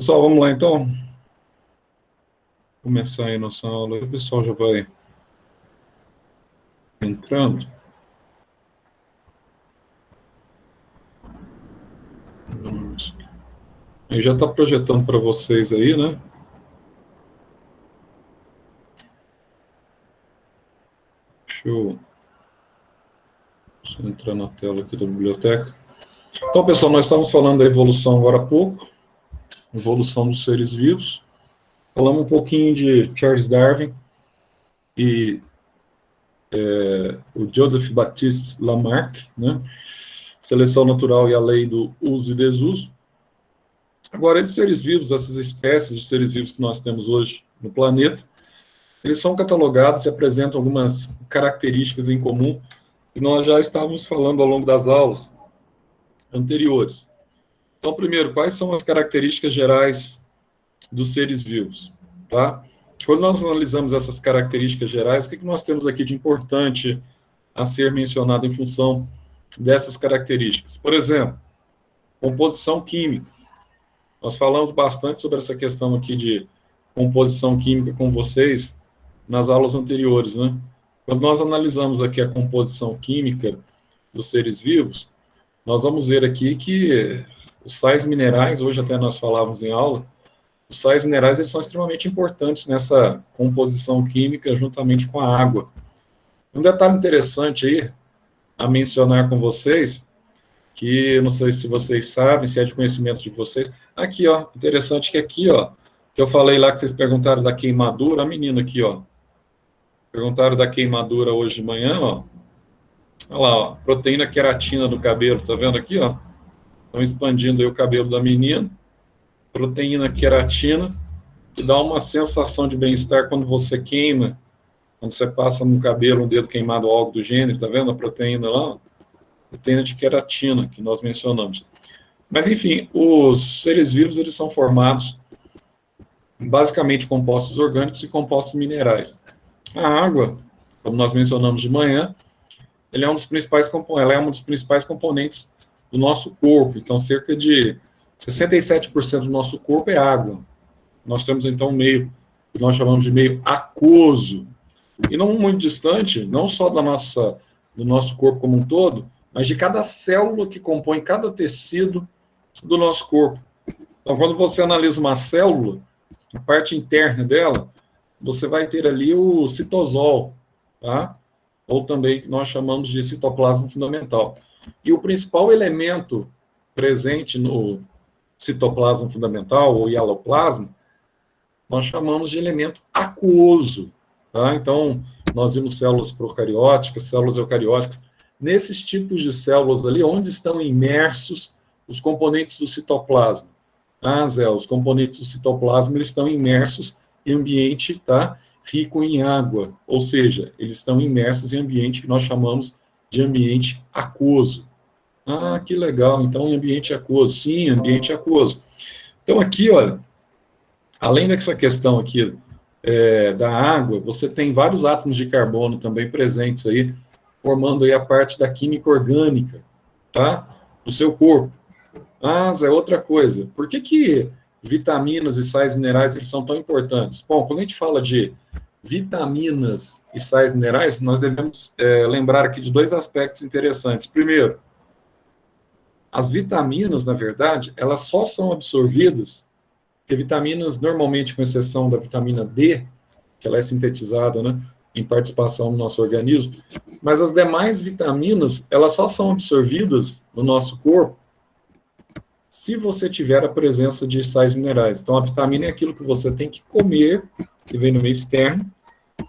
Pessoal, vamos lá então. Começar aí nossa aula. O pessoal já vai entrando. Aí já está projetando para vocês aí, né? Deixa eu entrar na tela aqui da biblioteca. Então, pessoal, nós estávamos falando da evolução agora há pouco, evolução dos seres vivos. Falamos um pouquinho de Charles Darwin e o Joseph Baptiste Lamarck, né? Seleção natural e a lei do uso e desuso. Agora, esses seres vivos, essas espécies de seres vivos que nós temos hoje no planeta, eles são catalogados e apresentam algumas características em comum que nós já estávamos falando ao longo das aulas anteriores. Então, primeiro, quais são as características gerais dos seres vivos? Tá? Quando nós analisamos essas características gerais, o que nós temos aqui de importante a ser mencionado em função dessas características? Por exemplo, composição química. Nós falamos bastante sobre essa questão aqui de composição química com vocês nas aulas anteriores, né? Quando nós analisamos aqui a composição química dos seres vivos, nós vamos ver aqui que os sais minerais, hoje até nós falávamos em aula, os sais minerais eles são extremamente importantes nessa composição química juntamente com a água. Um detalhe interessante aí a mencionar com vocês, que não sei se vocês sabem, se é de conhecimento de vocês, aqui, ó, interessante que aqui, ó, que eu falei lá que vocês perguntaram da queimadura, a menina aqui, ó, perguntaram da queimadura hoje de manhã, ó, olha lá, ó, proteína queratina do cabelo, tá vendo aqui, ó, estão expandindo aí o cabelo da menina, proteína queratina, que dá uma sensação de bem-estar quando você queima, quando você passa no cabelo um dedo queimado ou algo do gênero, tá vendo a proteína lá, ó? Proteína de queratina, que nós mencionamos. Mas, enfim, os seres vivos, eles são formados basicamente compostos orgânicos e compostos minerais. A água, como nós mencionamos de manhã, ela é um dos principais componentes do nosso corpo. Então, cerca de 67% do nosso corpo é água. Nós temos, então, um meio que nós chamamos de meio aquoso. E não muito distante, não só do nosso corpo como um todo, mas de cada célula que compõe cada tecido do nosso corpo. Então, quando você analisa uma célula, a parte interna dela, você vai ter ali o citosol, tá? Ou também que nós chamamos de citoplasma fundamental. E o principal elemento presente no citoplasma fundamental, ou hialoplasma, nós chamamos de elemento aquoso, tá? Então, nós vimos células procarióticas, células eucarióticas. Nesses tipos de células ali, onde estão imersos os componentes do citoplasma? Zé, os componentes do citoplasma eles estão imersos em ambiente, tá, rico em água, ou seja, eles estão imersos em ambiente que nós chamamos de ambiente aquoso. Que legal, então ambiente aquoso, sim, ambiente aquoso. Então aqui, olha, além dessa questão aqui da água, você tem vários átomos de carbono também presentes aí, formando aí a parte da química orgânica, tá? Do seu corpo. Zé, outra coisa. Por que vitaminas e sais minerais eles são tão importantes? Bom, quando a gente fala de vitaminas e sais minerais, nós devemos lembrar aqui de dois aspectos interessantes. Primeiro, as vitaminas, na verdade, elas só são absorvidas, porque vitaminas, normalmente, com exceção da vitamina D, que ela é sintetizada, né, em participação no nosso organismo, mas as demais vitaminas, elas só são absorvidas no nosso corpo se você tiver a presença de sais minerais. Então, a vitamina é aquilo que você tem que comer, que vem no meio externo,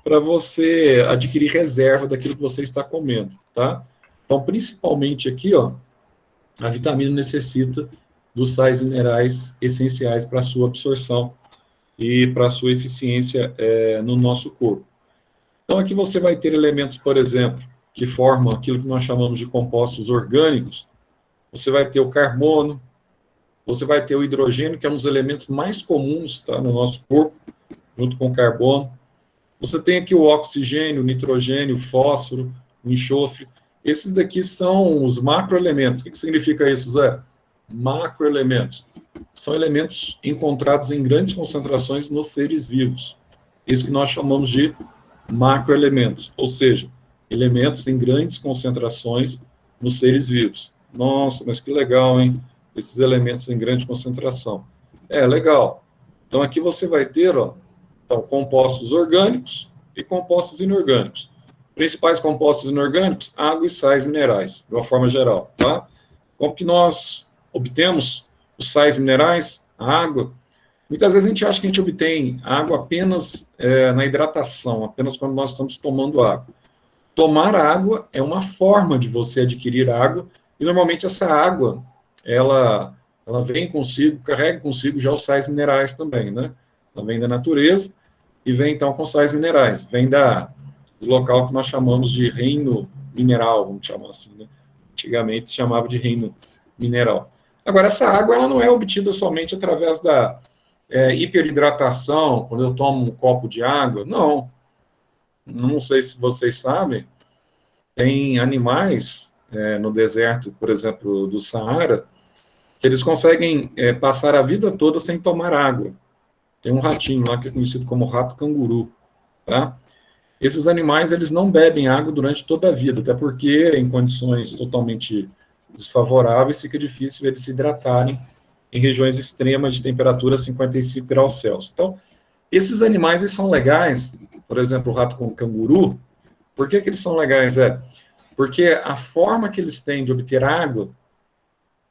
para você adquirir reserva daquilo que você está comendo, tá? Então, principalmente aqui, ó, a vitamina necessita dos sais minerais essenciais para a sua absorção e para a sua eficiência no nosso corpo. Então, aqui você vai ter elementos, por exemplo, que formam aquilo que nós chamamos de compostos orgânicos. Você vai ter o carbono, você vai ter o hidrogênio, que é um dos elementos mais comuns, tá, no nosso corpo, junto com o carbono. Você tem aqui o oxigênio, o nitrogênio, o fósforo, o enxofre. Esses daqui são os macroelementos. O que significa isso, Zé? macroelementos. São elementos encontrados em grandes concentrações nos seres vivos. Isso que nós chamamos de macroelementos, ou seja, elementos em grandes concentrações nos seres vivos. Nossa, mas que legal, hein? Esses elementos em grande concentração. Legal. Então, aqui você vai ter, então, compostos orgânicos e compostos inorgânicos. Principais compostos inorgânicos, água e sais minerais, de uma forma geral, tá? Como que nós obtemos os sais minerais, a água? Muitas vezes a gente acha que a gente obtém água apenas na hidratação, apenas quando nós estamos tomando água. Tomar água é uma forma de você adquirir água, e normalmente essa água, ela vem consigo, carrega consigo já os sais minerais também, né? Ela vem da natureza e vem então com sais minerais, vem do local que nós chamamos de reino mineral, vamos chamar assim, né? Antigamente chamava de reino mineral. Agora, essa água ela não é obtida somente através da hiperidratação, quando eu tomo um copo de água, não sei se vocês sabem, tem animais no deserto, por exemplo, do Saara, que eles conseguem passar a vida toda sem tomar água. Tem um ratinho lá que é conhecido como rato canguru, tá? Esses animais, eles não bebem água durante toda a vida, até porque em condições totalmente desfavoráveis fica difícil eles se hidratarem em regiões extremas de temperatura 55 graus Celsius. Então, esses animais eles são legais, por exemplo, o rato com canguru. Por que eles são legais? Porque a forma que eles têm de obter água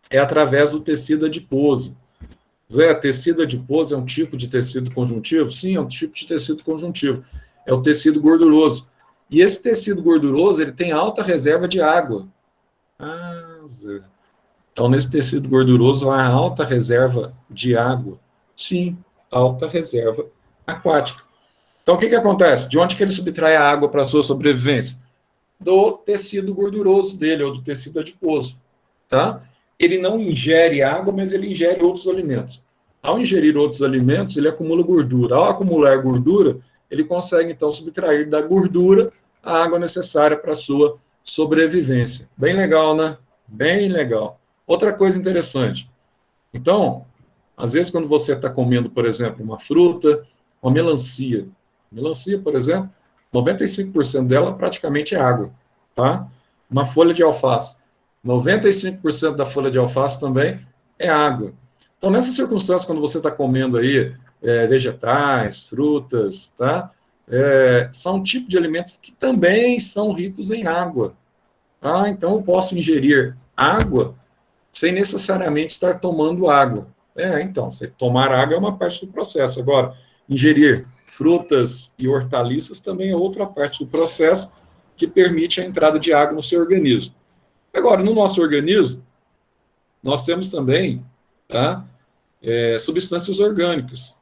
é através do tecido adiposo. Zé, tecido adiposo é um tipo de tecido conjuntivo? Sim, é um tipo de tecido conjuntivo. É o tecido gorduroso. E esse tecido gorduroso, ele tem alta reserva de água. Zé. Então, nesse tecido gorduroso, há alta reserva de água. Sim, alta reserva aquática. Então, o que acontece? De onde que ele subtrai a água para a sua sobrevivência? Do tecido gorduroso dele, ou do tecido adiposo. Tá? Ele não ingere água, mas ele ingere outros alimentos. Ao ingerir outros alimentos, ele acumula gordura. Ao acumular gordura, ele consegue, então, subtrair da gordura a água necessária para a sua sobrevivência. Bem legal, né? Bem legal. Outra coisa interessante. Então, às vezes, quando você está comendo, por exemplo, uma fruta, uma melancia. Melancia, por exemplo, 95% dela praticamente é água. Tá? Uma folha de alface. 95% da folha de alface também é água. Então, nessas circunstâncias, quando você está comendo aí vegetais, frutas, tá? São um tipo de alimentos que também são ricos em água. Tá? Então, eu posso ingerir água sem necessariamente estar tomando água. Então, tomar água é uma parte do processo. Agora, ingerir frutas e hortaliças também é outra parte do processo que permite a entrada de água no seu organismo. Agora, no nosso organismo, nós temos também substâncias orgânicas,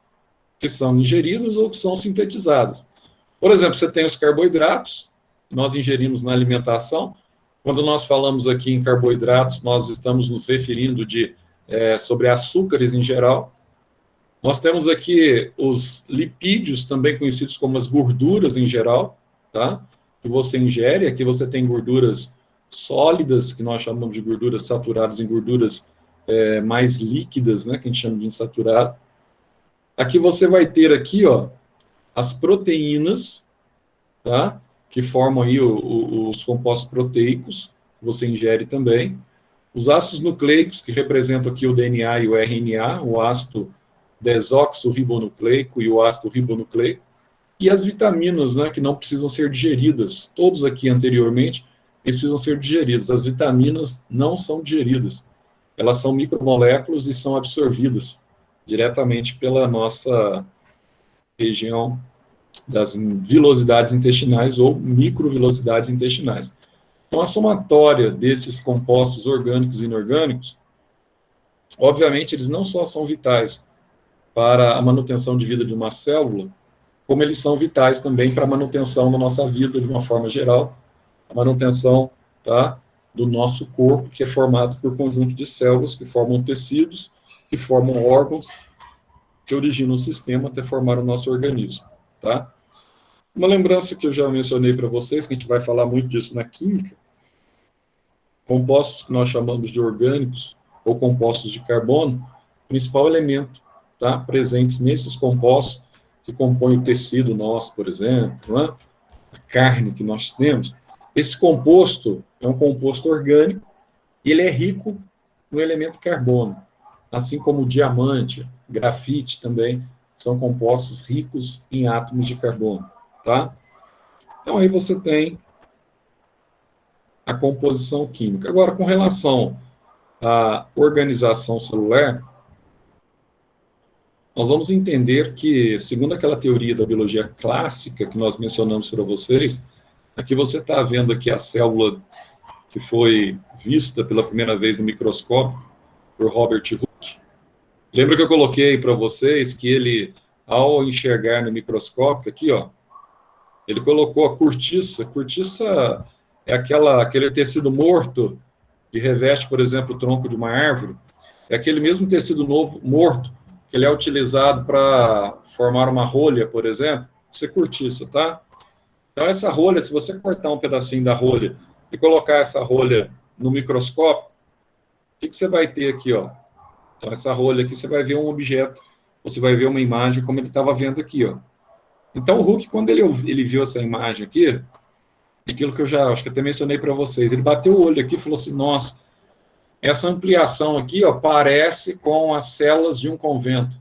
que são ingeridas ou que são sintetizadas. Por exemplo, você tem os carboidratos, que nós ingerimos na alimentação. Quando nós falamos aqui em carboidratos, nós estamos nos referindo sobre açúcares em geral. Nós temos aqui os lipídios, também conhecidos como as gorduras em geral, tá? Que você ingere. Aqui você tem gorduras sólidas, que nós chamamos de gorduras saturadas, em gorduras mais líquidas, né, que a gente chama de insaturado. Aqui você vai ter aqui, as proteínas, tá, que formam aí os compostos proteicos, que você ingere também. Os ácidos nucleicos, que representam aqui o DNA e o RNA, o ácido desoxirribonucleico e o ácido ribonucleico. E as vitaminas, né, que não precisam ser digeridas. Todos aqui anteriormente, eles precisam ser digeridos. As vitaminas não são digeridas. Elas são micromoléculas e são absorvidas diretamente pela nossa região das vilosidades intestinais ou microvilosidades intestinais. Então, a somatória desses compostos orgânicos e inorgânicos, obviamente, eles não só são vitais para a manutenção de vida de uma célula, como eles são vitais também para a manutenção da nossa vida de uma forma geral, a manutenção, tá, do nosso corpo, que é formado por conjunto de células que formam tecidos, que formam órgãos, que originam o sistema até formar o nosso organismo, tá? Uma lembrança que eu já mencionei para vocês, que a gente vai falar muito disso na química, compostos que nós chamamos de orgânicos ou compostos de carbono, principal elemento, tá, presentes nesses compostos que compõem o tecido nosso, por exemplo, né? A carne que nós temos. Esse composto é um composto orgânico e ele é rico no elemento carbono, assim como o diamante, grafite também, são compostos ricos em átomos de carbono, tá? Então, aí você tem a composição química. Agora, com relação à organização celular, nós vamos entender que, segundo aquela teoria da biologia clássica que nós mencionamos para vocês, aqui você está vendo aqui a célula que foi vista pela primeira vez no microscópio por Robert Hooke. Lembra que eu coloquei para vocês que ele, ao enxergar no microscópio, aqui, ó, ele colocou a cortiça. Cortiça é aquele tecido morto que reveste, por exemplo, o tronco de uma árvore. É aquele mesmo tecido novo, morto, que ele é utilizado para formar uma rolha, por exemplo. Isso é cortiça, tá? Então, essa rolha, se você cortar um pedacinho da rolha e colocar essa rolha no microscópio, o que você vai ter aqui, ó? Então, essa rolha aqui, você vai ver um objeto, você vai ver uma imagem como ele estava vendo aqui, ó. Então, o Hooke, quando ele viu essa imagem aqui, aquilo que eu já, acho que até mencionei para vocês, ele bateu o olho aqui e falou assim, nossa, essa ampliação aqui, ó, parece com as celas de um convento.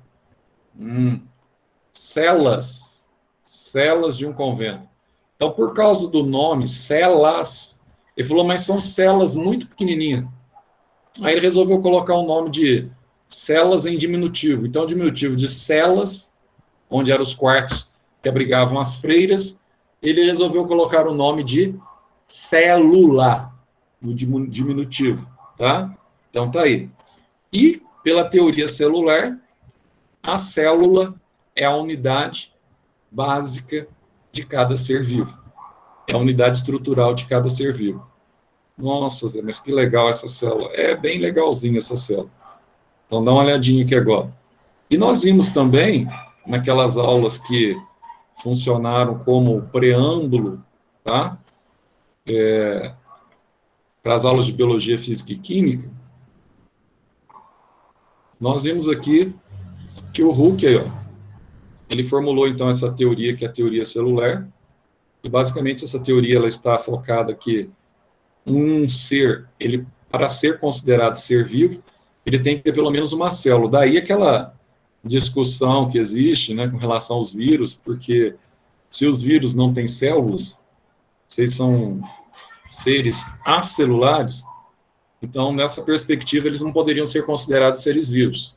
Celas de um convento. Então, por causa do nome, celas, ele falou, mas são celas muito pequenininhas. Aí ele resolveu colocar o nome de celas em diminutivo. Então, diminutivo de celas, onde eram os quartos que abrigavam as freiras, ele resolveu colocar o nome de célula, no diminutivo, tá? Então, tá aí. E, pela teoria celular, a célula é a unidade básica de cada ser vivo. É a unidade estrutural de cada ser vivo. Nossa, Zé, mas que legal essa célula. É bem legalzinha essa célula. Então, dá uma olhadinha aqui agora. E nós vimos também, naquelas aulas que funcionaram como preâmbulo, tá? Para as aulas de Biologia, Física e Química, nós vimos aqui que o Hooke, ó, ele formulou, então, essa teoria, que é a teoria celular, e, basicamente, essa teoria ela está focada que um ser, ele, para ser considerado ser vivo, ele tem que ter pelo menos uma célula. Daí aquela discussão que existe, né, com relação aos vírus, porque se os vírus não têm células, vocês são seres acelulares, então, nessa perspectiva, eles não poderiam ser considerados seres vivos.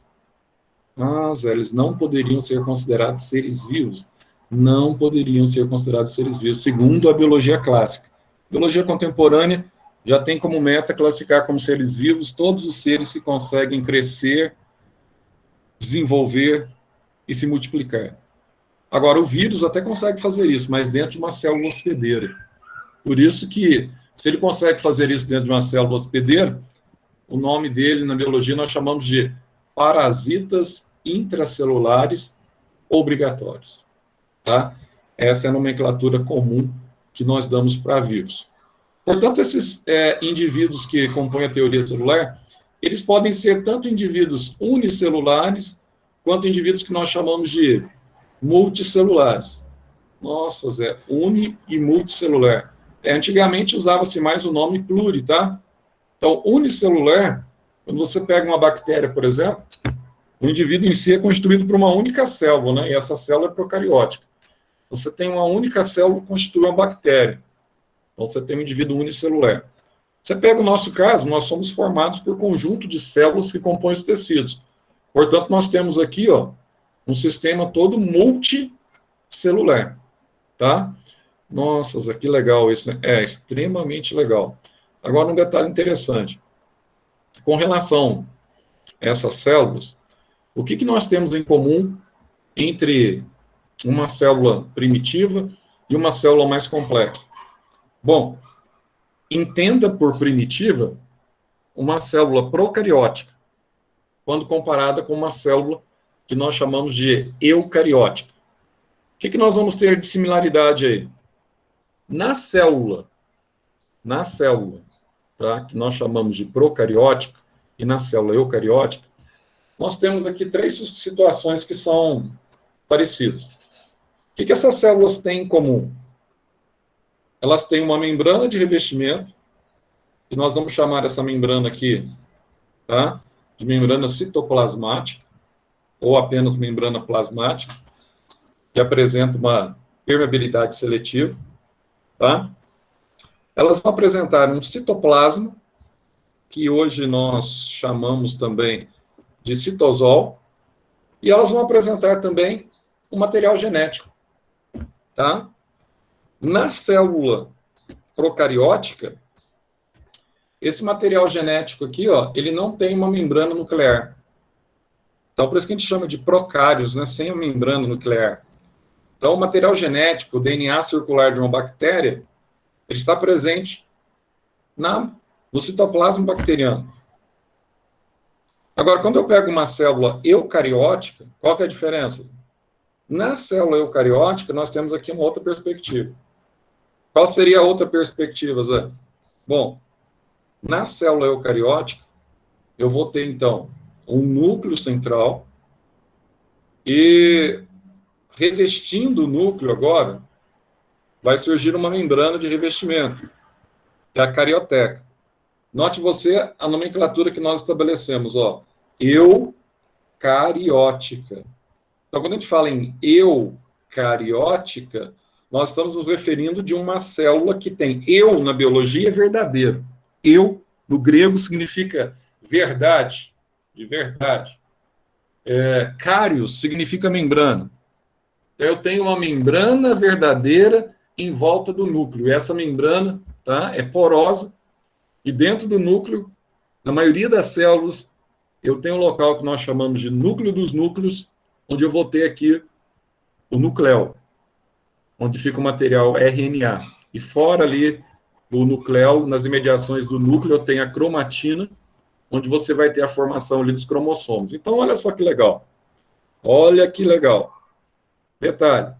Mas eles não poderiam ser considerados seres vivos. Não poderiam ser considerados seres vivos, segundo a biologia clássica. A biologia contemporânea já tem como meta classificar como seres vivos todos os seres que conseguem crescer, desenvolver e se multiplicar. Agora, o vírus até consegue fazer isso, mas dentro de uma célula hospedeira. Por isso que, se ele consegue fazer isso dentro de uma célula hospedeira, o nome dele, na biologia, nós chamamos de parasitas intracelulares obrigatórios. Tá? Essa é a nomenclatura comum que nós damos para vírus. Portanto, esses indivíduos que compõem a teoria celular, eles podem ser tanto indivíduos unicelulares, quanto indivíduos que nós chamamos de multicelulares. Nossa, Zé, uni e multicelular. Antigamente usava-se mais o nome pluri, tá? Então, unicelular, quando você pega uma bactéria, por exemplo, o indivíduo em si é constituído por uma única célula, né? E essa célula é procariótica. Você tem uma única célula que constitui uma bactéria. Então, você tem um indivíduo unicelular. Você pega o nosso caso, nós somos formados por conjunto de células que compõem os tecidos. Portanto, nós temos aqui, ó, um sistema todo multicelular, tá? Nossa, que legal isso, né? É extremamente legal. Agora, um detalhe interessante. Com relação a essas células, o que nós temos em comum entre uma célula primitiva e uma célula mais complexa? Bom, entenda por primitiva uma célula procariótica, quando comparada com uma célula que nós chamamos de eucariótica. O que nós vamos ter de similaridade aí? Na célula, tá, que nós chamamos de procariótica, e na célula eucariótica, nós temos aqui 3 situações que são parecidas. O que essas células têm em comum? Elas têm uma membrana de revestimento, e nós vamos chamar essa membrana aqui, tá, de membrana citoplasmática, ou apenas membrana plasmática, que apresenta uma permeabilidade seletiva, tá? Elas vão apresentar um citoplasma, que hoje nós chamamos também de citosol, e elas vão apresentar também um material genético, tá? Na célula procariótica, esse material genético aqui, ó, ele não tem uma membrana nuclear. Então, por isso que a gente chama de procários, né, sem a membrana nuclear. Então, o material genético, o DNA circular de uma bactéria, ele está presente no citoplasma bacteriano. Agora, quando eu pego uma célula eucariótica, qual que é a diferença? Na célula eucariótica, nós temos aqui uma outra perspectiva. Qual seria a outra perspectiva, Zé? Bom, na célula eucariótica, eu vou ter, então, um núcleo central e, revestindo o núcleo agora, vai surgir uma membrana de revestimento, que é a carioteca. Note você a nomenclatura que nós estabelecemos, ó, eucariótica. Então, quando a gente fala em eucariótica, nós estamos nos referindo de uma célula que tem eu na biologia é verdadeiro. Eu, no grego, significa verdade, de verdade. Cários significa membrana. Então, eu tenho uma membrana verdadeira em volta do núcleo. E essa membrana, tá, é porosa, e dentro do núcleo, na maioria das células, eu tenho um local que nós chamamos de núcleo dos núcleos, onde eu vou ter aqui o nucléu, onde fica o material RNA. E fora ali do nucléu, nas imediações do núcleo, eu tenho a cromatina, onde você vai ter a formação ali dos cromossomos. Então, olha só que legal. Olha que legal. Detalhe.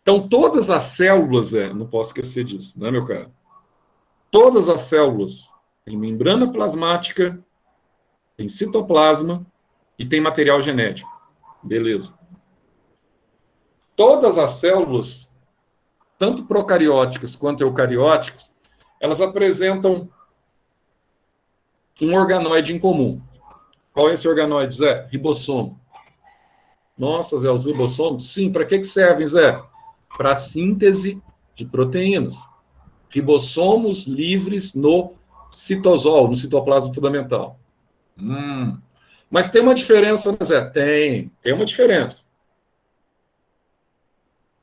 Então, todas as células, não posso esquecer disso, né, meu cara? Todas as células têm membrana plasmática, tem citoplasma e tem material genético. Beleza. Todas as células, tanto procarióticas quanto eucarióticas, elas apresentam um organoide em comum. Qual é esse organoide, Zé? Ribossomo. Nossa, Zé, os ribossomos? Sim, para que servem, Zé? Para a síntese de proteínas. Ribossomos livres no citosol, no citoplasma fundamental. Mas tem uma diferença, né, Zé? Tem uma diferença.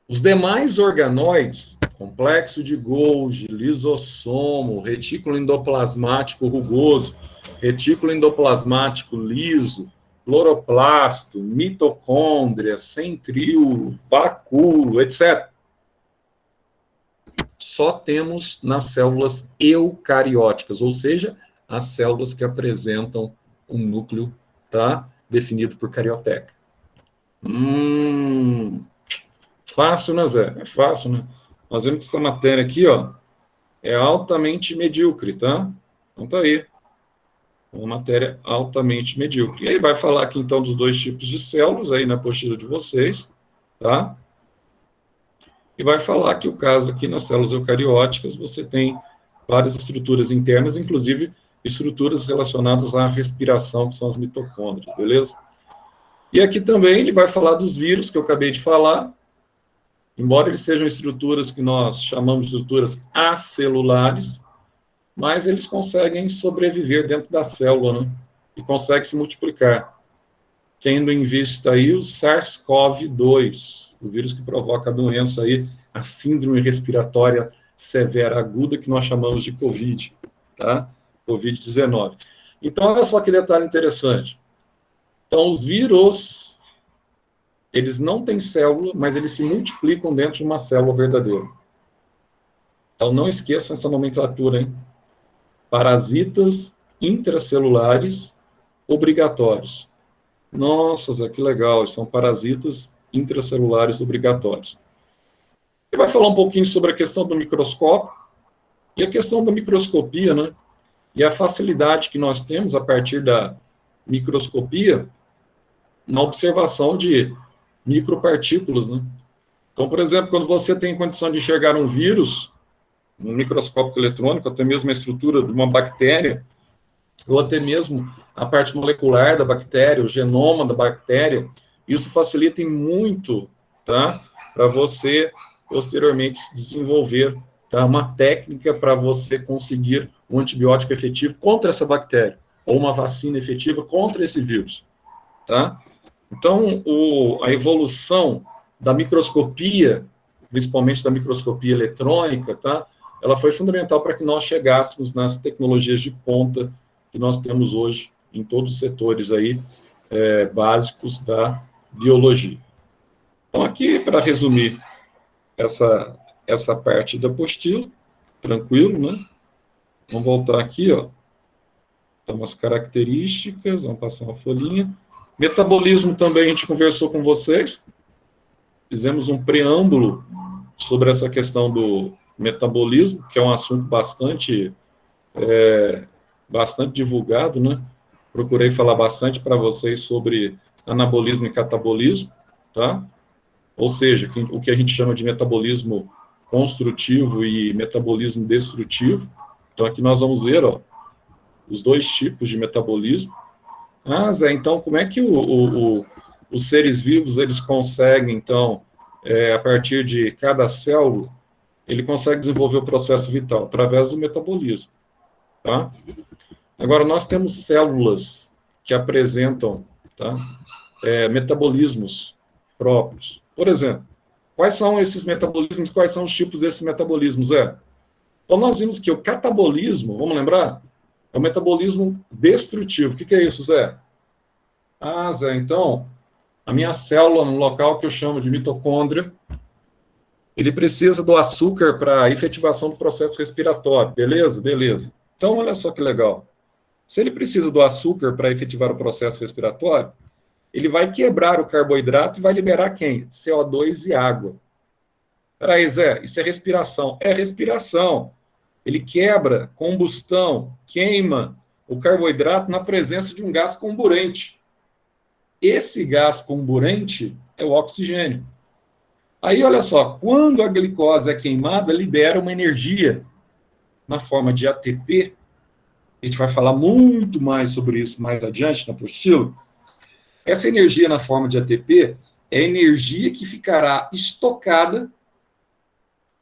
Os demais organoides, complexo de Golgi, lisossomo, retículo endoplasmático rugoso, retículo endoplasmático liso, cloroplasto, mitocôndria, centríolo, vacúolo, etc. Só temos nas células eucarióticas, ou seja, as células que apresentam um núcleo, tá, definido por carioteca. Fácil, né, Zé? É fácil, né? Nós vemos que essa matéria aqui, ó, é altamente medíocre, tá? Então tá aí. Uma matéria altamente medíocre. E aí vai falar aqui, então, dos 2 tipos de células aí na apostila de vocês, tá? E vai falar que o caso aqui nas células eucarióticas, você tem várias estruturas internas, inclusive estruturas relacionadas à respiração, que são as mitocôndrias, beleza? E aqui também ele vai falar dos vírus, que eu acabei de falar, embora eles sejam estruturas que nós chamamos de estruturas acelulares, mas eles conseguem sobreviver dentro da célula, né? E conseguem se multiplicar. Tendo em vista aí o SARS-CoV-2, o vírus que provoca a doença aí, a síndrome respiratória severa aguda, que nós chamamos de COVID, tá? COVID-19. Então, olha só que detalhe interessante. Então, os vírus, eles não têm célula, mas eles se multiplicam dentro de uma célula verdadeira. Então, não esqueçam essa nomenclatura, hein? Parasitas intracelulares obrigatórios. Nossa, Zé, que legal, são parasitas intracelulares obrigatórios. Ele vai falar um pouquinho sobre a questão do microscópio e a questão da microscopia, né? e a facilidade que nós temos a partir da microscopia na observação de micropartículas, né? Então, por exemplo, quando você tem condição de enxergar um vírus, no microscópio eletrônico, até mesmo a estrutura de uma bactéria, ou até mesmo a parte molecular da bactéria, o genoma da bactéria, isso facilita em muito, tá? Para você, posteriormente, desenvolver, tá? Uma técnica para você conseguir um antibiótico efetivo contra essa bactéria, ou uma vacina efetiva contra esse vírus, tá? Então, a evolução da microscopia, principalmente da microscopia eletrônica, tá? Ela foi fundamental para que nós chegássemos nas tecnologias de ponta que nós temos hoje em todos os setores aí, básicos da biologia. Então, aqui, para resumir essa parte da apostila, tranquilo, né? Vamos voltar aqui, ó. Então, as características, vamos passar uma folhinha. Metabolismo também a gente conversou com vocês, fizemos um preâmbulo sobre essa questão do metabolismo, que é um assunto bastante divulgado, né? Procurei falar bastante para vocês sobre anabolismo e catabolismo, tá? Ou seja, o que a gente chama de metabolismo construtivo e metabolismo destrutivo. Então, aqui nós vamos ver, ó, os dois tipos de metabolismo. Ah, Zé, então como é que os seres vivos eles conseguem, então, a partir de cada célula, ele consegue desenvolver o processo vital? Através do metabolismo, tá? Agora, nós temos células que apresentam, tá, metabolismos próprios. Por exemplo, quais são esses metabolismos, quais são os tipos desses metabolismos, Zé? Então, nós vimos que o catabolismo, vamos lembrar? É o metabolismo destrutivo. O que é isso, Zé? Ah, Zé, então, a minha célula, no local que eu chamo de mitocôndria, ele precisa do açúcar para a efetivação do processo respiratório. Beleza? Beleza. Então, olha só que legal. Se ele precisa do açúcar para efetivar o processo respiratório, ele vai quebrar o carboidrato e vai liberar quem? CO2 e água. Peraí, Zé, isso é respiração. É respiração. Ele quebra, combustão, queima o carboidrato na presença de um gás comburente. Esse gás comburente é o oxigênio. Aí, olha só, quando a glicose é queimada, libera uma energia na forma de ATP. A gente vai falar muito mais sobre isso mais adiante na apostila. Essa energia na forma de ATP é energia que ficará estocada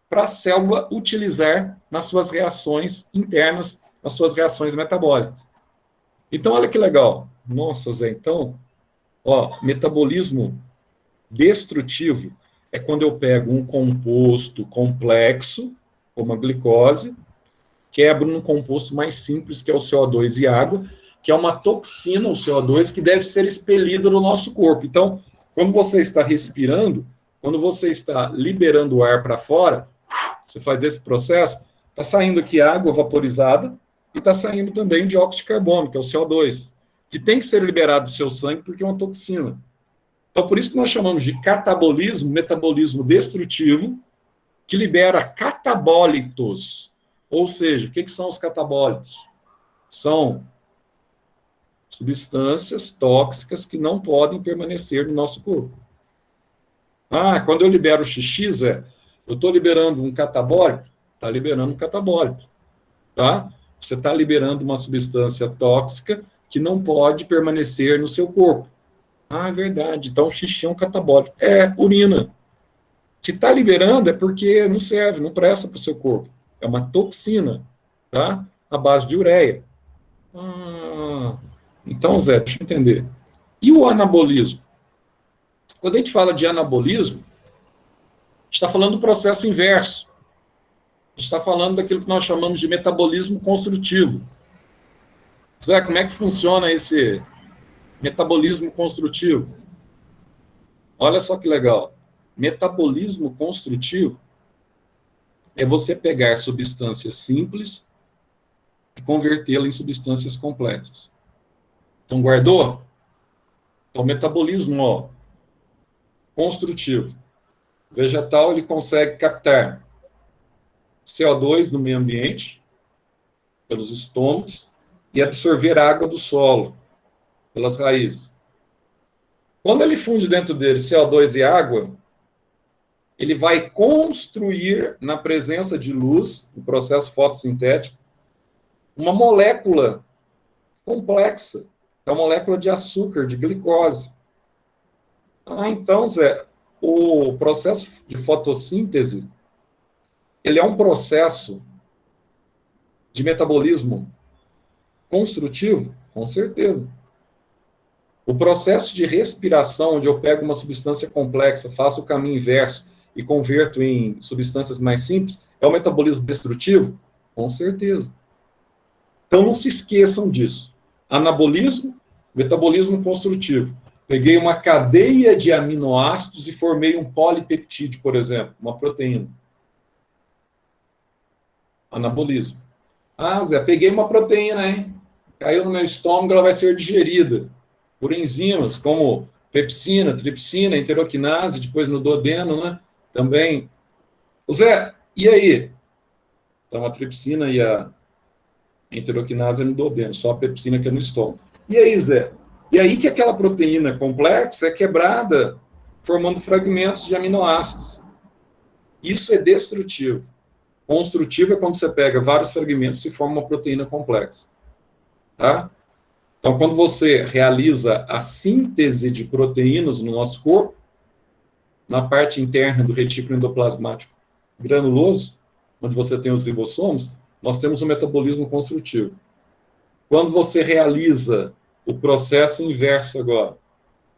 para a célula utilizar nas suas reações internas, nas suas reações metabólicas. Então, olha que legal. Nossa, Zé, então, ó, metabolismo destrutivo é quando eu pego um composto complexo, como a glicose, quebro num composto mais simples, que é o CO2 e água, que é uma toxina, o CO2, que deve ser expelida no nosso corpo. Então, quando você está respirando, quando você está liberando o ar para fora, você faz esse processo, está saindo aqui água vaporizada e está saindo também dióxido de carbono, que é o CO2, que tem que ser liberado do seu sangue porque é uma toxina. Então, por isso que nós chamamos de catabolismo, metabolismo destrutivo, que libera catabólitos. Ou seja, o que são os catabólitos? São substâncias tóxicas que não podem permanecer no nosso corpo. Ah, quando eu libero o xixi, Zé, eu estou liberando um catabólico? Está liberando um catabólico. Tá? Você está liberando uma substância tóxica que não pode permanecer no seu corpo. Ah, é verdade. Então, o xixi é um catabólico. É, urina. Se está liberando, é porque não serve, não presta para o seu corpo. É uma toxina, tá? À base de ureia. Ah, então, Zé, deixa eu entender. E o anabolismo? Quando a gente fala de anabolismo, a gente está falando do processo inverso. A gente está falando daquilo que nós chamamos de metabolismo construtivo. Zé, como é que funciona esse metabolismo construtivo? Olha só que legal. Metabolismo construtivo é você pegar substâncias simples e convertê-la em substâncias complexas. Então, guardou? Então, metabolismo, ó, construtivo. O vegetal, ele consegue captar CO2 no meio ambiente, pelos estômagos e absorver água do solo pelas raízes. Quando ele funde dentro dele CO2 e água, ele vai construir, na presença de luz, no processo fotossintético, uma molécula complexa, é uma molécula de açúcar, de glicose. Então, Zé, o processo de fotossíntese, ele é um processo de metabolismo construtivo? Com certeza. O processo de respiração, onde eu pego uma substância complexa, faço o caminho inverso e converto em substâncias mais simples, é o metabolismo destrutivo? Com certeza. Então, não se esqueçam disso. Anabolismo, metabolismo construtivo. Peguei uma cadeia de aminoácidos e formei um polipeptídeo, por exemplo, uma proteína. Anabolismo. Zé, peguei uma proteína, hein? Caiu no meu estômago, ela vai ser digerida por enzimas, como pepsina, tripsina, enteroquinase, depois no duodeno, né? Também. Zé, e aí? Então, a tripsina e a enteroquinase é no duodeno, só a pepsina que é no estômago. E aí, Zé? E aí que aquela proteína complexa é quebrada, formando fragmentos de aminoácidos. Isso é destrutivo. Construtivo é quando você pega vários fragmentos e forma uma proteína complexa. Tá? Então, quando você realiza a síntese de proteínas no nosso corpo, na parte interna do retículo endoplasmático granuloso, onde você tem os ribossomos, nós temos o metabolismo construtivo. Quando você realiza o processo inverso agora,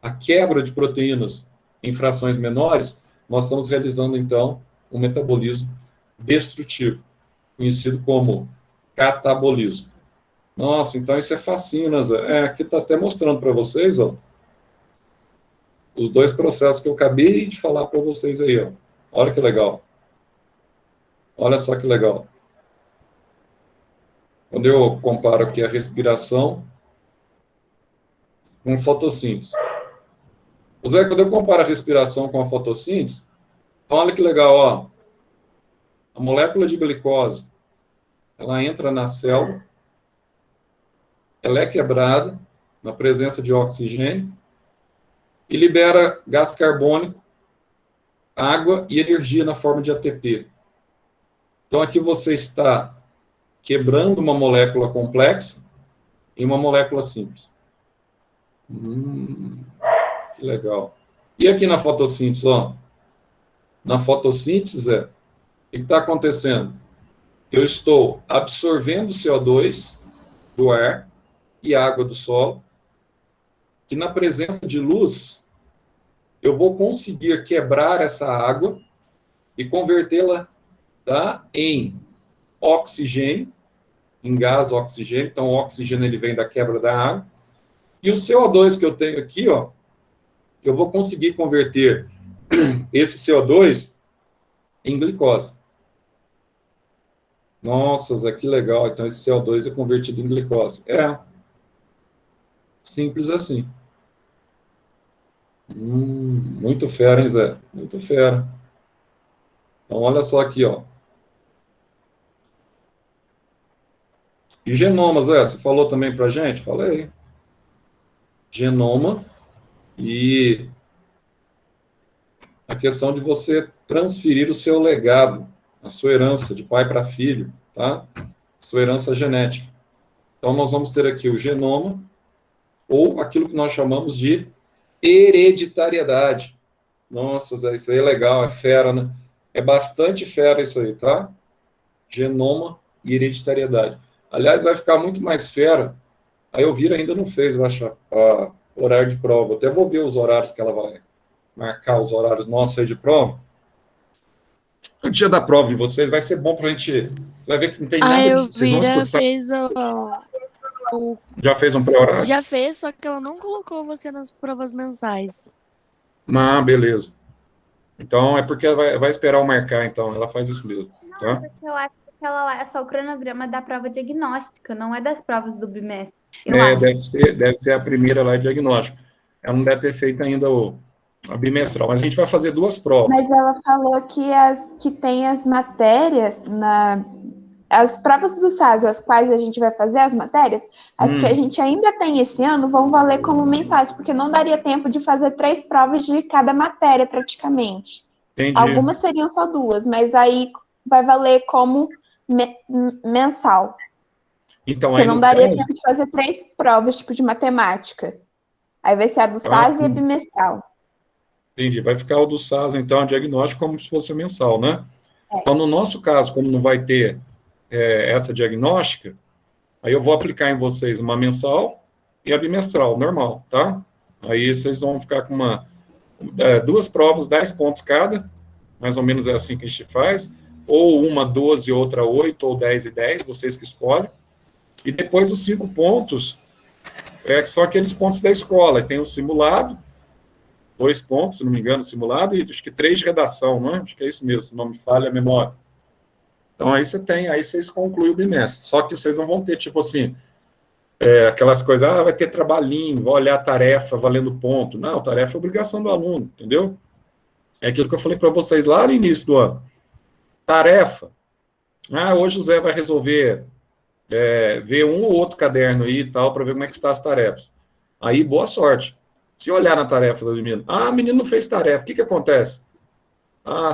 a quebra de proteínas em frações menores, nós estamos realizando, então, um metabolismo destrutivo, conhecido como catabolismo. Nossa, então isso é facinho, né, Zé? Aqui está até mostrando para vocês, ó, os dois processos que eu acabei de falar para vocês aí, ó. Olha que legal. Olha só que legal. Quando eu comparo aqui a respiração com fotossíntese. Zé, quando eu comparo a respiração com a fotossíntese, olha que legal, ó. A molécula de glicose, ela entra na célula, ela é quebrada na presença de oxigênio e libera gás carbônico, água e energia na forma de ATP. Então, aqui você está quebrando uma molécula complexa em uma molécula simples. Que legal. E aqui na fotossíntese, ó. Na fotossíntese, o que está acontecendo? Eu estou absorvendo CO2 do ar e água do solo, que na presença de luz, eu vou conseguir quebrar essa água e convertê-la, tá, em oxigênio, em gás oxigênio. Então, o oxigênio ele vem da quebra da água. E o CO2 que eu tenho aqui, ó, eu vou conseguir converter esse CO2 em glicose. Nossa, Zé, que legal. Então, esse CO2 é convertido em glicose. Simples assim. Muito fera, hein, Zé? Muito fera. Então, olha só aqui, ó. E genoma, Zé, você falou também pra gente? Falei. Genoma e a questão de você transferir o seu legado, a sua herança de pai para filho, tá? Sua herança genética. Então, nós vamos ter aqui o genoma, ou aquilo que nós chamamos de hereditariedade. Nossa, Zé, isso aí é legal, é fera, né? É bastante fera isso aí, tá? Genoma e hereditariedade. Aliás, vai ficar muito mais fera. A Elvira ainda não fez, eu acho, horário de prova. Até vou ver os horários que ela vai marcar, os horários nossos aí de prova. O dia da prova de vocês vai ser bom pra gente... Você vai ver que não tem nada... A Elvira fez Já fez um pré-horário? Já fez, só que ela não colocou você nas provas mensais. Beleza. Então, é porque ela vai esperar eu marcar, então. Ela faz isso mesmo, tá? Porque eu acho que ela lá é só o cronograma da prova diagnóstica, não é das provas do bimestre. Deve ser a primeira lá, diagnóstico. Ela não deve ter feito ainda a bimestral, mas a gente vai fazer 2 provas. Mas ela falou que tem as matérias as provas do SAS, as quais a gente vai fazer as matérias, as que a gente ainda tem esse ano, vão valer como mensais, porque não daria tempo de fazer 3 provas de cada matéria, praticamente. Entendi. Algumas seriam só 2, mas aí vai valer como mensal. Então, Porque aí não no daria caso, tempo de fazer 3 provas, tipo, de matemática. Aí vai ser a do SAS e a sim. bimestral. Entendi. Vai ficar o do SAS, então, a diagnóstico como se fosse mensal, né? É. Então, no nosso caso, como não vai ter essa diagnóstica, aí eu vou aplicar em vocês uma mensal e a bimestral, normal, tá? Aí vocês vão ficar com 2 provas, 10 pontos cada, mais ou menos é assim que a gente faz, ou uma 12, outra 8, ou 10 e 10, vocês que escolhem. E depois os 5 pontos, que são aqueles pontos da escola. E tem o simulado, 2 pontos, se não me engano, simulado, e acho que 3 de redação, não é? Acho que é isso mesmo, se não me falha a memória. Então, aí vocês concluem o bimestre. Só que vocês não vão ter, tipo assim, aquelas coisas, vai ter trabalhinho, vai olhar a tarefa valendo ponto. Não, tarefa é obrigação do aluno, entendeu? É aquilo que eu falei para vocês lá no início do ano. Tarefa. Hoje o Zé vai resolver ver um ou outro caderno aí e tal, para ver como é que estão as tarefas. Aí, boa sorte. Se olhar na tarefa do menino, o menino não fez tarefa, o que acontece?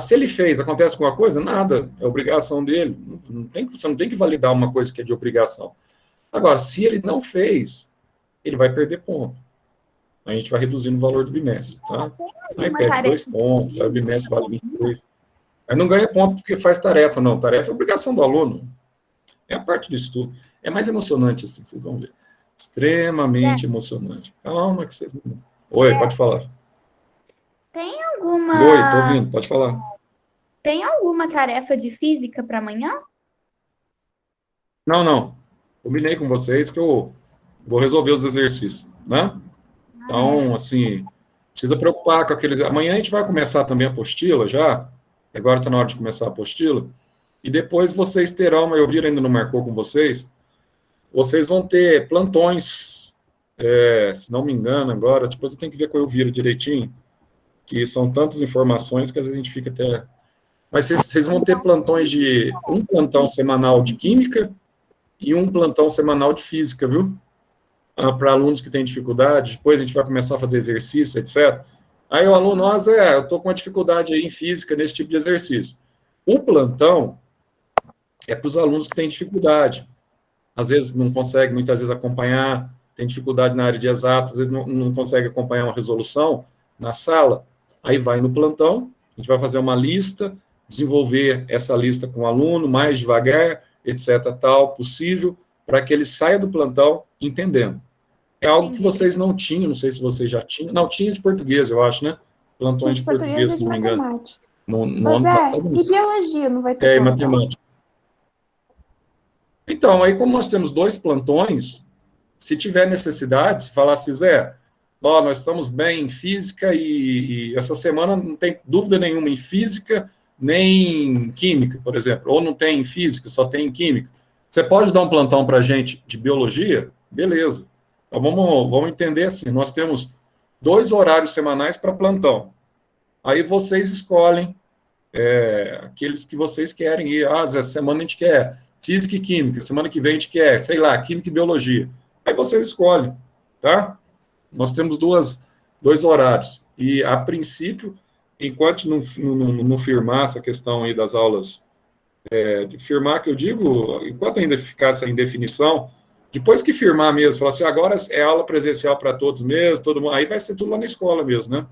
Se ele fez, acontece alguma coisa? Nada, é obrigação dele. Você não tem que validar uma coisa que é de obrigação. Agora, se ele não fez, ele vai perder ponto. A gente vai reduzindo o valor do bimestre, tá? Aí perde 2 pontos, aí o bimestre vale 22. Aí não ganha ponto porque faz tarefa, não. Tarefa é obrigação do aluno. É a parte do estudo. É mais emocionante, assim, vocês vão ver. Extremamente emocionante. Calma que vocês não... Oi, pode falar. Tem alguma... Oi, tô ouvindo, pode falar. Tem alguma tarefa de física para amanhã? Não. Combinei com vocês que eu vou resolver os exercícios, né? Então, assim, precisa preocupar com aqueles... Amanhã a gente vai começar também a apostila já. Agora está na hora de começar a apostila. E depois vocês terão, eu vi ainda não marcou com vocês, vocês vão ter plantões, se não me engano agora, depois eu tenho que ver com a Elvira direitinho, que são tantas informações que às vezes a gente fica até... Mas vocês vão ter plantões um plantão semanal de química e um plantão semanal de física, viu? Para alunos que têm dificuldade, depois a gente vai começar a fazer exercício, etc. Aí o aluno, eu estou com uma dificuldade aí em física, nesse tipo de exercício. O plantão é para os alunos que têm dificuldade. Às vezes não consegue, muitas vezes, acompanhar, tem dificuldade na área de exatas, às vezes não consegue acompanhar uma resolução na sala. Aí vai no plantão, a gente vai fazer uma lista, desenvolver essa lista com o aluno, mais devagar, etc., tal, possível, para que ele saia do plantão entendendo. É algo que vocês não tinham, não sei se vocês já tinham. Não, tinha de português, eu acho, né? Plantões de português, se não me engano. No ano passado. E biologia, não vai ter? E matemática. Então, aí como nós temos 2 plantões, se tiver necessidade, se falar assim, Zé, nós estamos bem em física e essa semana não tem dúvida nenhuma em física, nem em química, por exemplo, ou não tem em física, só tem em química. Você pode dar um plantão para a gente de biologia? Beleza. Então, vamos entender assim, nós temos 2 horários semanais para plantão. Aí vocês escolhem aqueles que vocês querem ir. Essa semana a gente quer física e química, semana que vem a gente quer, sei lá, química e biologia. Aí vocês escolhem, tá? Nós temos 2 horários. E, a princípio, enquanto não firmar essa questão aí das aulas, de firmar, que eu digo, enquanto ainda ficar essa indefinição, depois que firmar mesmo, falar assim, agora é aula presencial para todos mesmo, todo mundo, aí vai ser tudo lá na escola mesmo, né?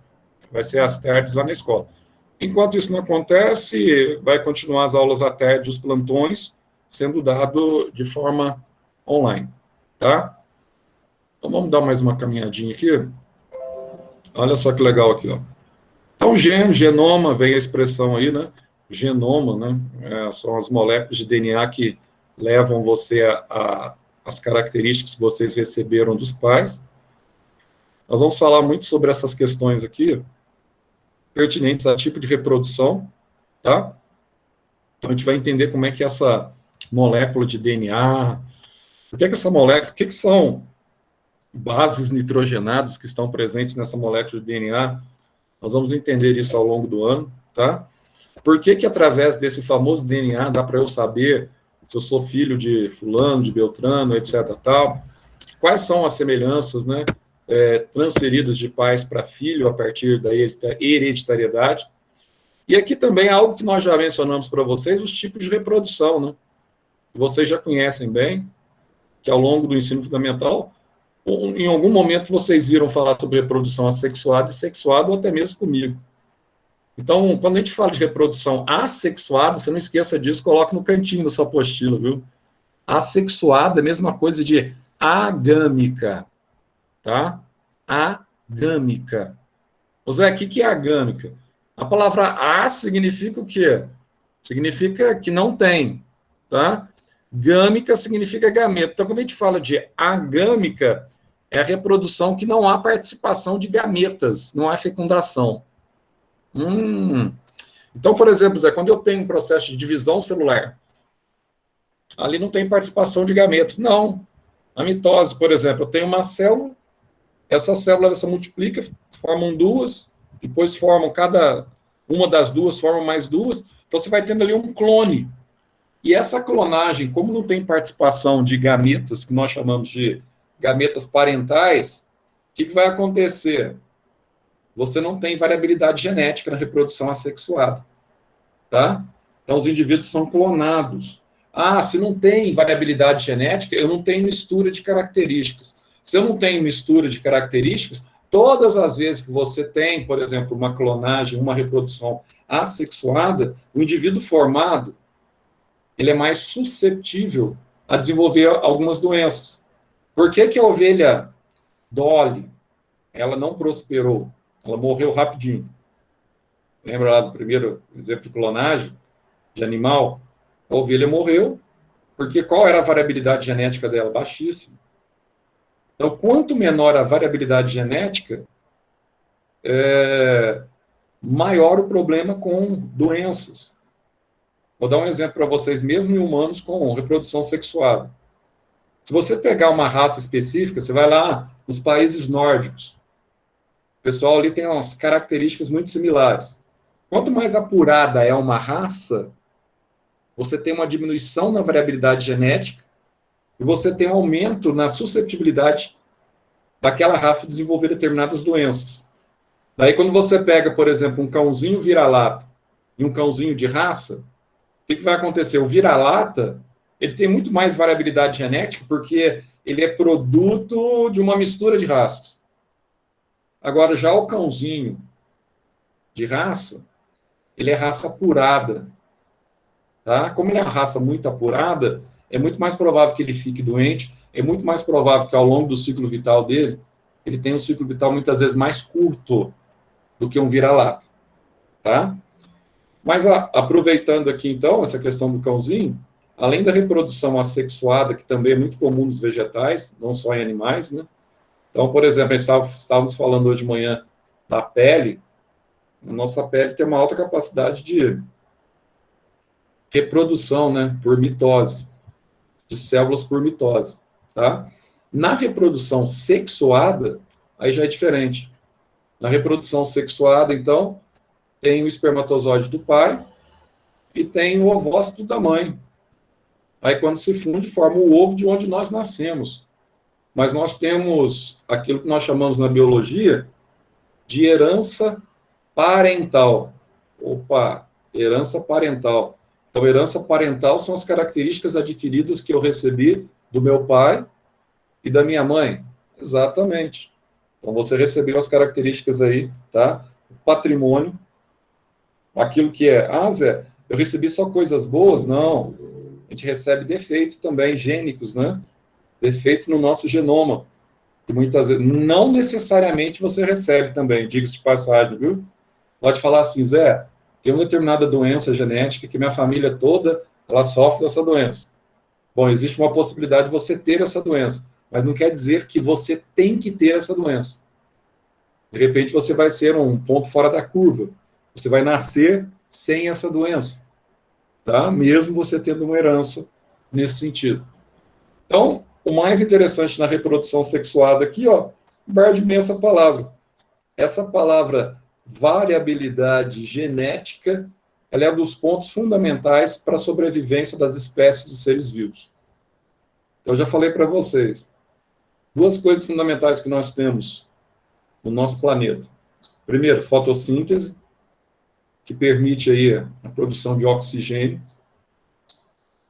Vai ser às tardes lá na escola. Enquanto isso não acontece, vai continuar as aulas à tarde, os plantões, sendo dado de forma online, tá? Então, vamos dar mais uma caminhadinha aqui. Olha só que legal aqui, ó. Então, genoma, vem a expressão aí, né? Genoma, né? São as moléculas de DNA que levam você as características que vocês receberam dos pais. Nós vamos falar muito sobre essas questões aqui, pertinentes a tipo de reprodução, tá? Então, a gente vai entender como é que essa molécula de DNA, o que é que essa molécula, o que são bases nitrogenadas que estão presentes nessa molécula de DNA. Nós vamos entender isso ao longo do ano, tá? Por que através desse famoso DNA dá para eu saber se eu sou filho de fulano, de Beltrano, etc. tal. Quais são as semelhanças, né, transferidas de pais para filho a partir da hereditariedade? E aqui também algo que nós já mencionamos para vocês, os tipos de reprodução, né? Vocês já conhecem bem, que ao longo do ensino fundamental, em algum momento vocês viram falar sobre reprodução assexuada e sexuada, ou até mesmo comigo. Então, quando a gente fala de reprodução assexuada, você não esqueça disso, coloque no cantinho da sua apostila, viu? Assexuada é a mesma coisa de agâmica, tá? Agâmica. Ô Zé, o que é agâmica? A palavra a significa o quê? Significa que não tem, tá? Gâmica significa gameta. Então, quando a gente fala de agâmica, é a reprodução que não há participação de gametas, não há fecundação. Então, por exemplo, Zé, quando eu tenho um processo de divisão celular, ali não tem participação de gametas. Não. A mitose, por exemplo, eu tenho uma célula, essa célula se multiplica, formam duas, depois formam uma das duas, formam mais duas, então você vai tendo ali um clone. E essa clonagem, como não tem participação de gametas, que nós chamamos de gametas parentais, o que vai acontecer? Você não tem variabilidade genética na reprodução assexuada, tá? Então, os indivíduos são clonados. Ah, se não tem variabilidade genética, eu não tenho mistura de características. Se eu não tenho mistura de características, todas as vezes que você tem, por exemplo, uma clonagem, uma reprodução assexuada, o indivíduo formado, ele é mais suscetível a desenvolver algumas doenças. Por que a ovelha Dolly, ela não prosperou? Ela morreu rapidinho. Lembra lá do primeiro exemplo de clonagem de animal? A ovelha morreu, porque qual era a variabilidade genética dela? Baixíssima. Então, quanto menor a variabilidade genética, maior o problema com doenças. Vou dar um exemplo para vocês, mesmo em humanos com reprodução sexuada. Se você pegar uma raça específica, você vai lá nos países nórdicos. O pessoal ali tem umas características muito similares. Quanto mais apurada é uma raça, você tem uma diminuição na variabilidade genética e você tem um aumento na susceptibilidade daquela raça de desenvolver determinadas doenças. Daí, quando você pega, por exemplo, um cãozinho vira-lata e um cãozinho de raça, o que vai acontecer? O vira-lata, ele tem muito mais variabilidade genética porque ele é produto de uma mistura de raças. Agora, já o cãozinho de raça, ele é raça apurada. Tá? Como ele é uma raça muito apurada, é muito mais provável que ele fique doente, é muito mais provável que ao longo do ciclo vital dele, ele tenha um ciclo vital muitas vezes mais curto do que um vira-lata. Tá? Mas aproveitando aqui, então, essa questão do cãozinho, além da reprodução assexuada, que também é muito comum nos vegetais, não só em animais, né? Então, por exemplo, estávamos falando hoje de manhã da pele. A nossa pele tem uma alta capacidade de reprodução, né, por mitose, de células por mitose, tá? Na reprodução sexuada, aí já é diferente. Na reprodução sexuada, então, tem o espermatozoide do pai e tem o ovócito da mãe. Aí, quando se funde, forma o ovo de onde nós nascemos. Mas nós temos aquilo que nós chamamos na biologia de herança parental. Opa, herança parental. Então, herança parental são as características adquiridas que eu recebi do meu pai e da minha mãe. Exatamente. Então, você recebeu as características aí, tá? O patrimônio, aquilo que é, Zé, eu recebi só coisas boas? Não. A gente recebe defeitos também, gênicos, né? Defeito no nosso genoma. E muitas vezes, não necessariamente você recebe também, diga-se de passagem, viu? Pode falar assim, Zé, tem uma determinada doença genética que minha família toda, ela sofre dessa doença. Bom, existe uma possibilidade de você ter essa doença, mas não quer dizer que você tem que ter essa doença. De repente, você vai ser um ponto fora da curva. Você vai nascer sem essa doença, tá? Mesmo você tendo uma herança nesse sentido. Então, o mais interessante na reprodução sexuada aqui, ó, guarde bem essa palavra. Essa palavra variabilidade genética ela é um dos pontos fundamentais para a sobrevivência das espécies dos seres vivos. Eu já falei para vocês, duas coisas fundamentais que nós temos no nosso planeta. Primeiro, fotossíntese, que permite aí a produção de oxigênio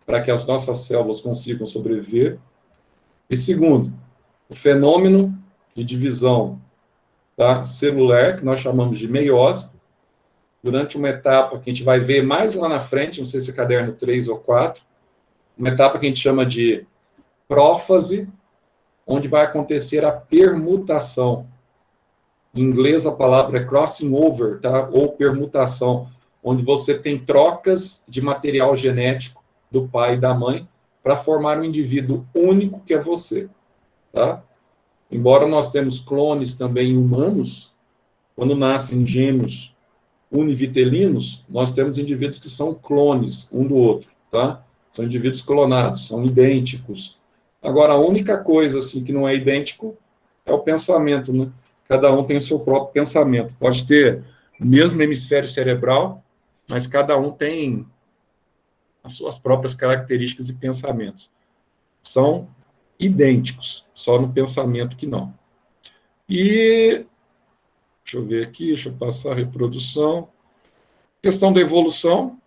para que as nossas células consigam sobreviver. E segundo, o fenômeno de divisão, tá, celular, que nós chamamos de meiose, durante uma etapa que a gente vai ver mais lá na frente, não sei se é caderno 3 ou 4, uma etapa que a gente chama de prófase, onde vai acontecer a permutação. Em inglês, a palavra é crossing over, tá? Ou permutação, onde você tem trocas de material genético do pai e da mãe para formar um indivíduo único que é você, tá? Embora nós temos clones também humanos, quando nascem gêmeos univitelinos, nós temos indivíduos que são clones um do outro, tá? São indivíduos clonados, são idênticos. Agora, a única coisa assim que não é idêntico é o pensamento, né? Cada um tem o seu próprio pensamento. Pode ter o mesmo hemisfério cerebral, mas cada um tem as suas próprias características e pensamentos. São idênticos, só no pensamento que não. E, deixa eu ver aqui, deixa eu passar a reprodução. Questão da evolução,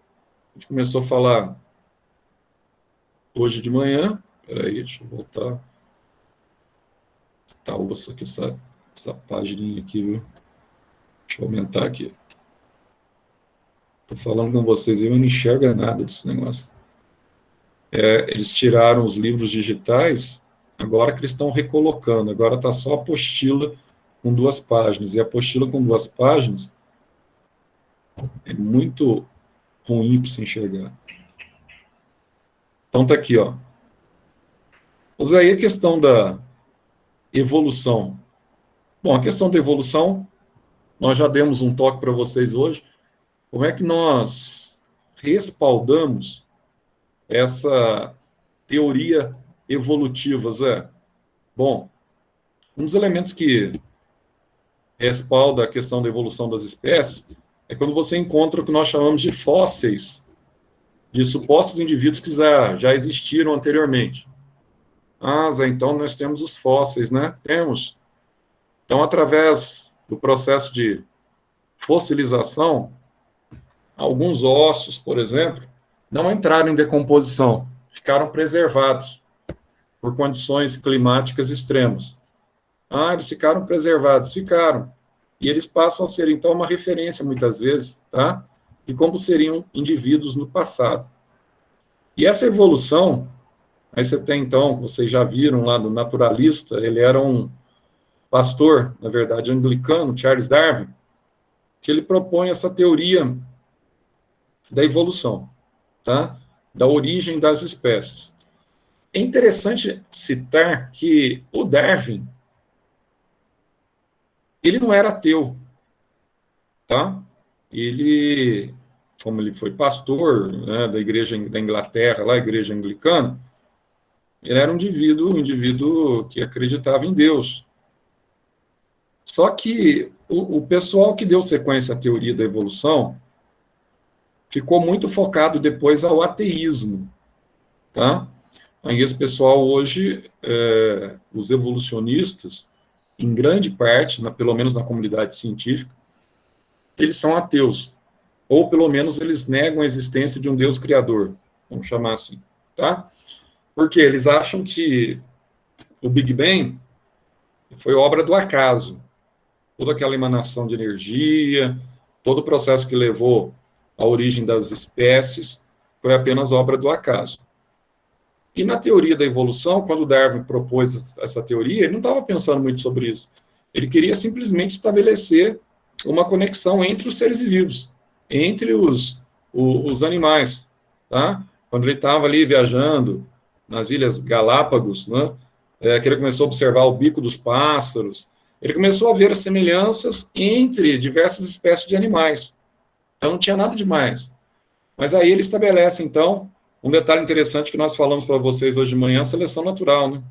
a gente começou a falar hoje de manhã. Espera aí, deixa eu voltar. Tá osso aqui, essa pagininha aqui, viu? Deixa eu aumentar aqui. Estou falando com vocês aí, eu não enxergo nada desse negócio. Eles tiraram os livros digitais, agora que eles estão recolocando. Agora está só a apostila com 2 páginas. E a apostila com 2 páginas é muito ruim para se enxergar. Então está aqui, ó. Mas aí a questão da evolução. Bom, a questão da evolução, nós já demos um toque para vocês hoje. Como é que nós respaldamos essa teoria evolutiva, Zé? Bom, um dos elementos que respalda a questão da evolução das espécies é quando você encontra o que nós chamamos de fósseis, de supostos indivíduos que já existiram anteriormente. Ah, Zé, então nós temos os fósseis, né? Temos. Então, através do processo de fossilização, alguns ossos, por exemplo, não entraram em decomposição, ficaram preservados por condições climáticas extremas. Ah, eles ficaram preservados, ficaram. E eles passam a ser, então, uma referência, muitas vezes, tá? De como seriam indivíduos no passado. E essa evolução, aí você tem, então, vocês já viram lá do naturalista, ele era um pastor, na verdade, anglicano, Charles Darwin, que ele propõe essa teoria da evolução, tá? Da origem das espécies. É interessante citar que o Darwin, ele não era ateu, tá? Ele, como ele foi pastor, né, da igreja da Inglaterra, lá, a igreja anglicana, ele era um indivíduo que acreditava em Deus. Só que o pessoal que deu sequência à teoria da evolução ficou muito focado depois ao ateísmo, tá? Aí esse pessoal hoje, os evolucionistas, em grande parte, pelo menos na comunidade científica, eles são ateus, ou pelo menos eles negam a existência de um Deus criador, vamos chamar assim, tá? Porque eles acham que o Big Bang foi obra do acaso, toda aquela emanação de energia, todo o processo que levou à origem das espécies, foi apenas obra do acaso. E na teoria da evolução, quando Darwin propôs essa teoria, ele não estava pensando muito sobre isso. Ele queria simplesmente estabelecer uma conexão entre os seres vivos, entre os animais, tá? Quando ele estava ali viajando nas Ilhas Galápagos, né, que ele começou a observar o bico dos pássaros, ele começou a ver as semelhanças entre diversas espécies de animais. Então, não tinha nada demais. Mas aí ele estabelece, então, um detalhe interessante que nós falamos para vocês hoje de manhã, a seleção natural, né?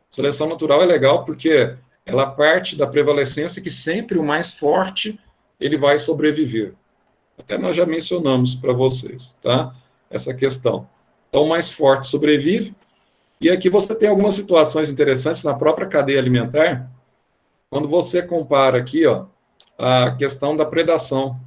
Seleção natural é legal porque ela parte da prevalecência que sempre o mais forte ele vai sobreviver. Até nós já mencionamos para vocês, tá? Essa questão. Então, o mais forte sobrevive. E aqui você tem algumas situações interessantes na própria cadeia alimentar, quando você compara aqui, ó, a questão da predação.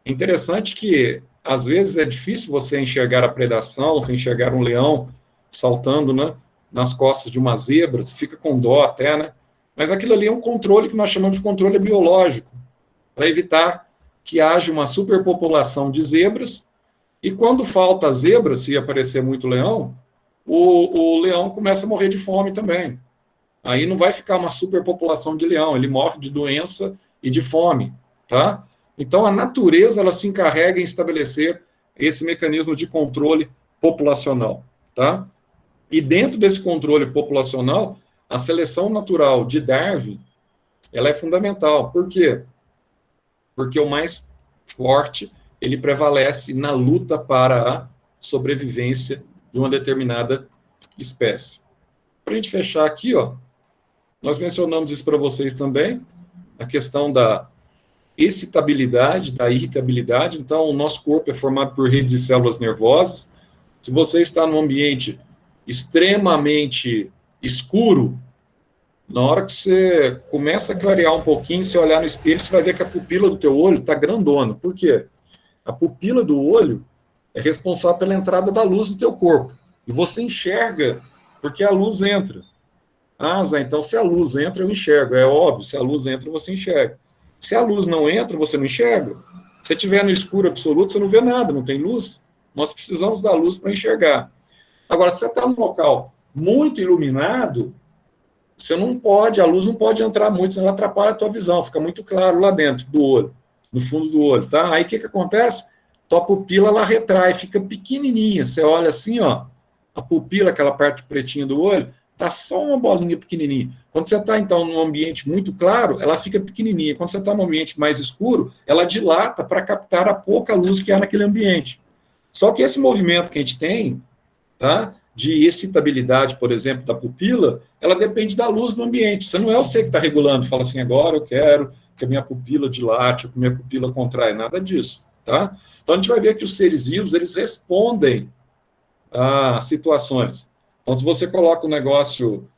É interessante que, às vezes, é difícil você enxergar a predação, você enxergar um leão saltando, né, nas costas de uma zebra, você fica com dó até, né? Mas aquilo ali é um controle que nós chamamos de controle biológico, para evitar que haja uma superpopulação de zebras, e quando falta zebra, se aparecer muito leão, o leão começa a morrer de fome também. Aí não vai ficar uma superpopulação de leão, ele morre de doença e de fome, tá? Então, a natureza, ela se encarrega em estabelecer esse mecanismo de controle populacional, tá? E dentro desse controle populacional, a seleção natural de Darwin, ela é fundamental. Por quê? Porque o mais forte, ele prevalece na luta para a sobrevivência de uma determinada espécie. Para a gente fechar aqui, ó, nós mencionamos isso para vocês também, a questão da excitabilidade, da irritabilidade. Então, o nosso corpo é formado por rede de células nervosas. Se você está num ambiente extremamente escuro, na hora que você começa a clarear um pouquinho, você olhar no espelho, você vai ver que a pupila do teu olho está grandona. Por quê? A pupila do olho é responsável pela entrada da luz no teu corpo. E você enxerga porque a luz entra. Ah, Zé, então se a luz entra, eu enxergo. É óbvio, se a luz entra, você enxerga. Se a luz não entra, você não enxerga. Se estiver no escuro absoluto, você não vê nada, não tem luz. Nós precisamos da luz para enxergar. Agora, se você está num local muito iluminado, você não pode, a luz não pode entrar muito, senão ela atrapalha a tua visão, fica muito claro lá dentro do olho, no fundo do olho, tá? Aí o que acontece? Tua pupila, ela retrai, fica pequenininha. Você olha assim, ó, a pupila, aquela parte pretinha do olho, tá só uma bolinha pequenininha. Quando você está, então, num ambiente muito claro, ela fica pequenininha. Quando você está num ambiente mais escuro, ela dilata para captar a pouca luz que há naquele ambiente. Só que esse movimento que a gente tem, tá, de excitabilidade, por exemplo, da pupila, ela depende da luz do ambiente. Você não é você que está regulando, fala assim, agora eu quero que a minha pupila dilate, ou que a minha pupila contrai, nada disso, tá? Então, a gente vai ver que os seres vivos, eles respondem a situações. Então, se você coloca um negócio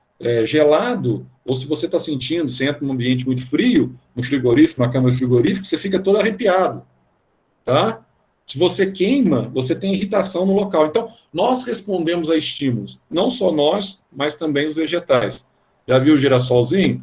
gelado, ou se você está sentindo, você entra num ambiente muito frio, no frigorífico, na câmara frigorífica, você fica todo arrepiado, tá? Se você queima, você tem irritação no local. Então, nós respondemos a estímulos, não só nós, mas também os vegetais. Já viu o girassolzinho?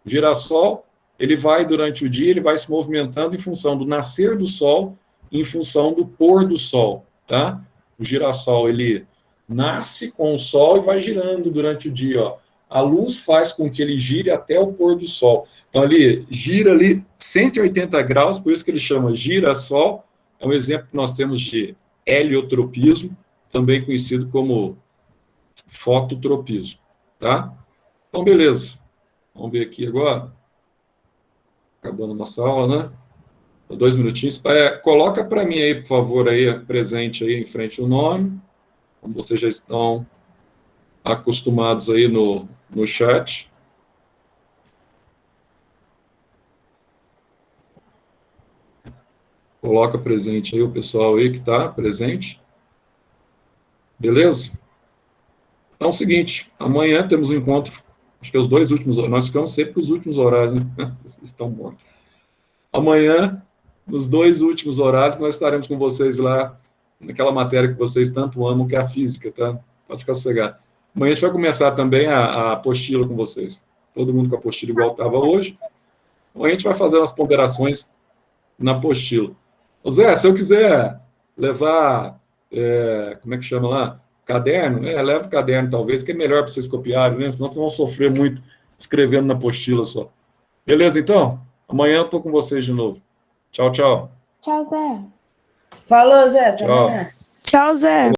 O girassol, ele vai, durante o dia, ele vai se movimentando em função do nascer do sol, em função do pôr do sol, tá? O girassol, ele nasce com o sol e vai girando durante o dia, ó. A luz faz com que ele gire até o pôr do sol. Então, ele gira ali 180 graus, por isso que ele chama girassol. É um exemplo que nós temos de heliotropismo, também conhecido como fototropismo, tá? Então, beleza. Vamos ver aqui agora. Acabando a nossa aula, né? 2 minutinhos. Coloca para mim aí, por favor, aí, presente aí em frente o nome, como vocês já estão acostumados aí no chat. Coloca presente aí o pessoal aí que está presente. Beleza? Então é o seguinte, amanhã temos um encontro, acho que é os 2 últimos, nós ficamos sempre os últimos horários, né? Vocês estão bons. Amanhã, nos 2 últimos horários, nós estaremos com vocês lá, naquela matéria que vocês tanto amam, que é a física, tá? Pode ficar sossegado. Amanhã a gente vai começar também a apostila com vocês. Todo mundo com a apostila igual estava hoje. Amanhã a gente vai fazer umas ponderações na apostila. Ô Zé, se eu quiser levar, como é que chama lá? Caderno, leva o caderno talvez, que é melhor para vocês copiarem, né? Senão vocês vão sofrer muito escrevendo na apostila só. Beleza, então? Amanhã eu estou com vocês de novo. Tchau, tchau. Tchau, Zé. Falou, Zé. Até Tchau. amanhã. Tchau, Zé.